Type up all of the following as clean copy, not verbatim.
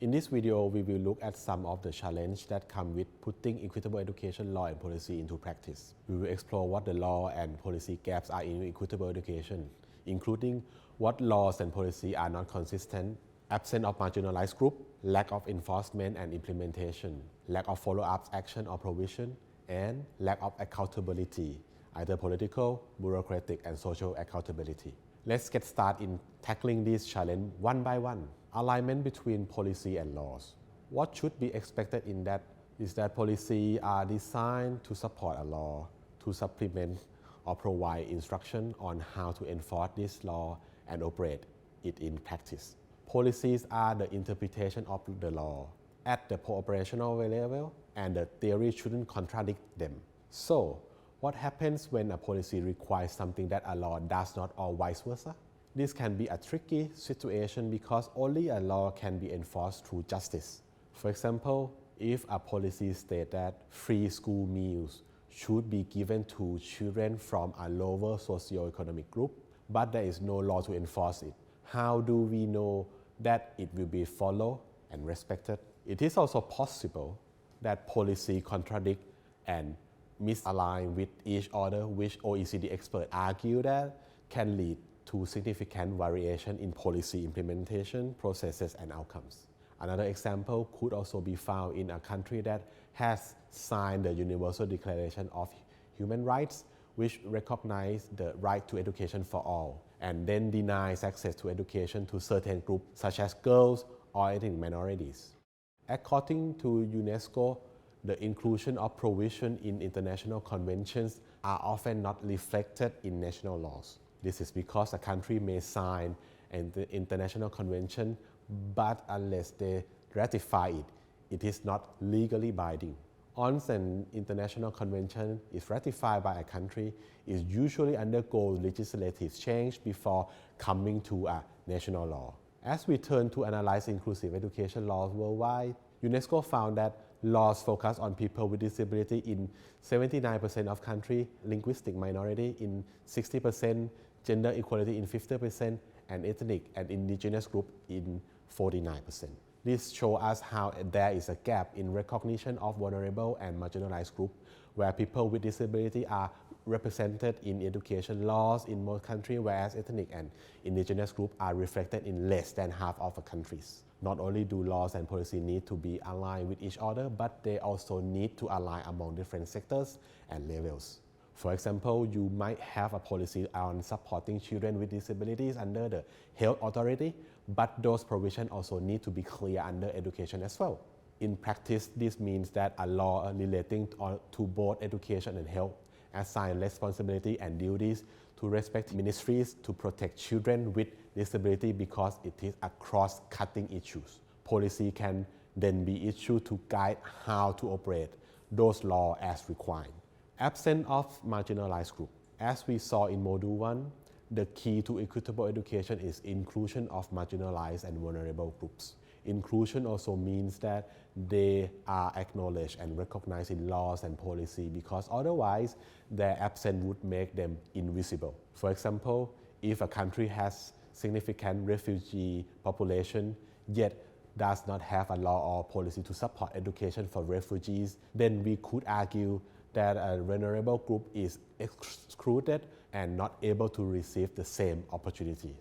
In this video, we will look at some of the challenges that come with putting equitable education law and policy into practice. We will explore what the law and policy gaps are in equitable education, including what laws and policy are not consistent, absence of marginalized group, lack of enforcement and implementation, lack of follow-up action or provision, and lack of accountability, either political, bureaucratic, and social accountability. Let's get started in tackling these challenges one by one. Alignment between policy and laws. What should be expected in that is that policies are designed to support a law, to supplement or provide instruction on how to enforce this law and operate it in practice. Policies are the interpretation of the law at the operational level, and the theory shouldn't contradict them. So, what happens when a policy requires something that a law does not, or vice versa? This can be a tricky situation because only a law can be enforced through justice. For example, if a policy states that free school meals should be given to children from a lower socioeconomic group, but there is no law to enforce it, how do we know that it will be followed and respected? It is also possible that policy contradict and misalign with each other, which OECD experts argue that can lead to significant variation in policy implementation processes and outcomes. Another example could also be found in a country that has signed the Universal Declaration of Human Rights, which recognizes the right to education for all, and then denies access to education to certain groups such as girls or ethnic minorities. According to UNESCO, the inclusion of provision in international conventions are often not reflected in national laws. This is because a country may sign an international convention, but unless they ratify it, it is not legally binding. Once an international convention is ratified by a country, it usually undergoes legislative change before coming to a national law. As we turn to analyze inclusive education laws worldwide, UNESCO found that laws focus on people with disability in 79% of countries, linguistic minority in 60%, gender equality in 50%, and ethnic and indigenous group in 49%. This shows us how there is a gap in recognition of vulnerable and marginalized groups, where people with disability are represented in education laws in most countries, whereas ethnic and indigenous groups are reflected in less than half of the countries. Not only do laws and policy need to be aligned with each other, but they also need to align among different sectors and levels. For example, you might have a policy on supporting children with disabilities under the Health Authority, but those provisions also need to be clear under education as well. In practice, this means that a law relating to both education and health assigns responsibility and duties to respective ministries to protect children with disability because it is a cross-cutting issue. Policy can then be issued to guide how to operate those laws as required. Absence of marginalized group. As we saw in Module 1, the key to equitable education is inclusion of marginalized and vulnerable groups. Inclusion also means that they are acknowledged and recognized in laws and policy because otherwise their absence would make them invisible. For example, if a country has significant refugee population yet does not have a law or policy to support education for refugees, then we could argue that a vulnerable group is excluded and not able to receive the same opportunities.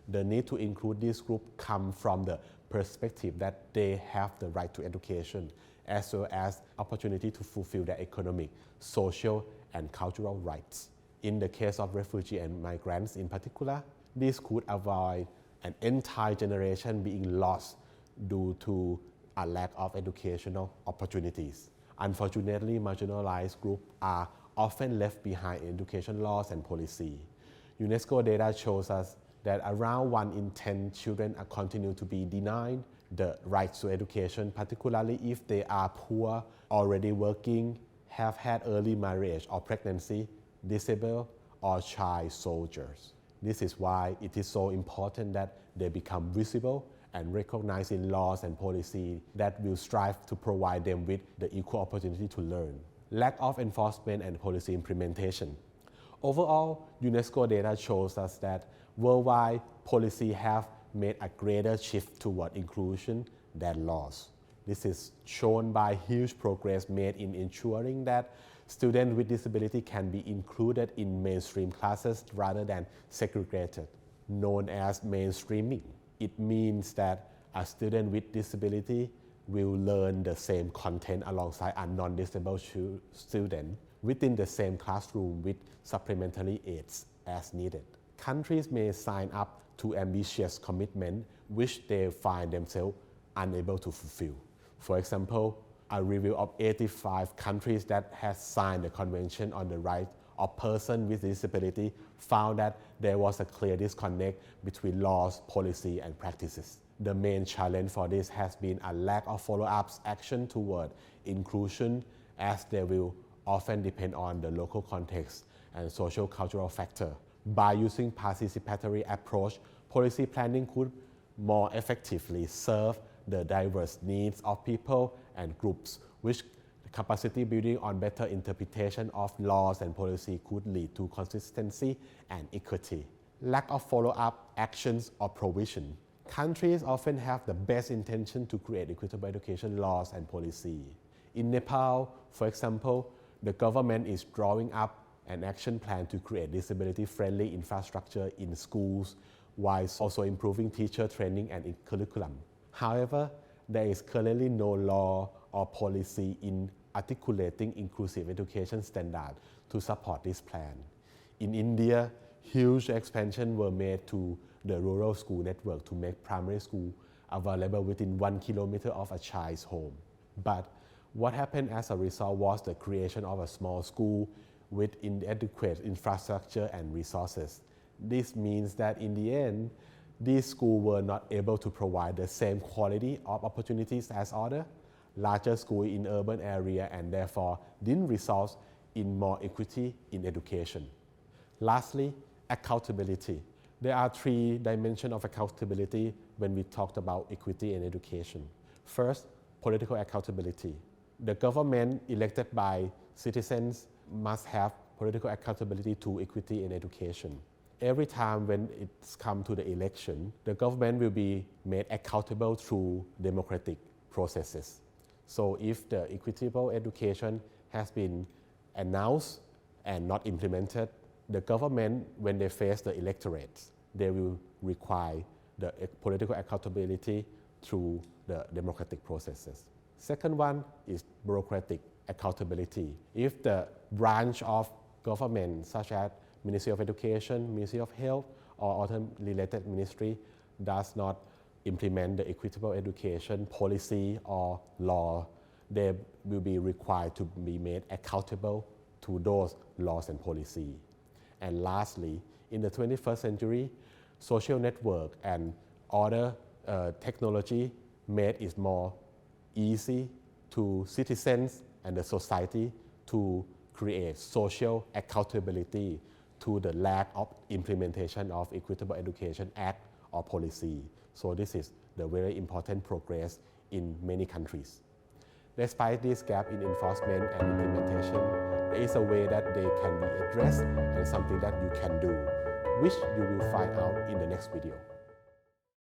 The need to include this group comes from the perspective that they have the right to education as well as opportunity to fulfill their economic, social, and cultural rights. In the case of refugees and migrants in particular, this could avoid an entire generation being lost due to a lack of educational opportunities. Unfortunately, marginalized groups are often left behind in education laws and policy. UNESCO data shows us that around 1 in 10 children are continue to be denied the right to education, particularly if they are poor, already working, have had early marriage or pregnancy, disabled, or child soldiers. This is why it is so important that they become visible and recognized in laws and policy that will strive to provide them with the equal opportunity to learn. Lack of enforcement and policy implementation. Overall, UNESCO data shows us that worldwide policy have made a greater shift toward inclusion than loss. This is shown by huge progress made in ensuring that students with disability can be included in mainstream classes rather than segregated, known as mainstreaming. It means that a student with disability will learn the same content alongside a non-disabled student within the same classroom with supplementary aids as needed. Countries may sign up to ambitious commitments which they find themselves unable to fulfill. For example, a review of 85 countries that has signed the Convention on the Rights of Persons with Disability found that there was a clear disconnect between laws, policy, and practices. The main challenge for this has been a lack of follow-up action toward inclusion, as they will often depend on the local context and social cultural factor. By using participatory approach, policy planning could more effectively serve the diverse needs of people and groups, which capacity building on better interpretation of laws and policy could lead to consistency and equity. Lack of follow-up actions or provision. Countries often have the best intention to create equitable education laws and policy. In Nepal, for example, the government is drawing up an action plan to create disability-friendly infrastructure in schools, while also improving teacher training and curriculum. However, there is currently no law or policy in articulating inclusive education standards to support this plan. In India, huge expansions were made to the rural school network to make primary school available within 1 kilometer of a child's home. But what happened as a result was the creation of a small school with inadequate infrastructure and resources. This means that in the end, these schools were not able to provide the same quality of opportunities as other larger schools in urban areas, and therefore didn't result in more equity in education. Lastly, accountability. There are 3 dimensions of accountability when we talked about equity in education. First, political accountability. The government elected by citizens must have political accountability to equity in education. Every time when it's come to the election, the government will be made accountable through democratic processes. So if the equitable education has been announced and not implemented, the government, when they face the electorate, they will require the political accountability through the democratic processes. Second one is bureaucratic accountability. If the branch of government, such as Ministry of Education, Ministry of Health, or other related ministry, does not implement the equitable education policy or law, they will be required to be made accountable to those laws and policy. And lastly, in the 21st century, social network and other technology made it more easy to citizens and the society to create social accountability to the lack of implementation of Equitable Education Act or policy. So this is the very important progress in many countries. Despite this gap in enforcement and implementation, there is a way that they can be addressed and something that you can do, which you will find out in the next video.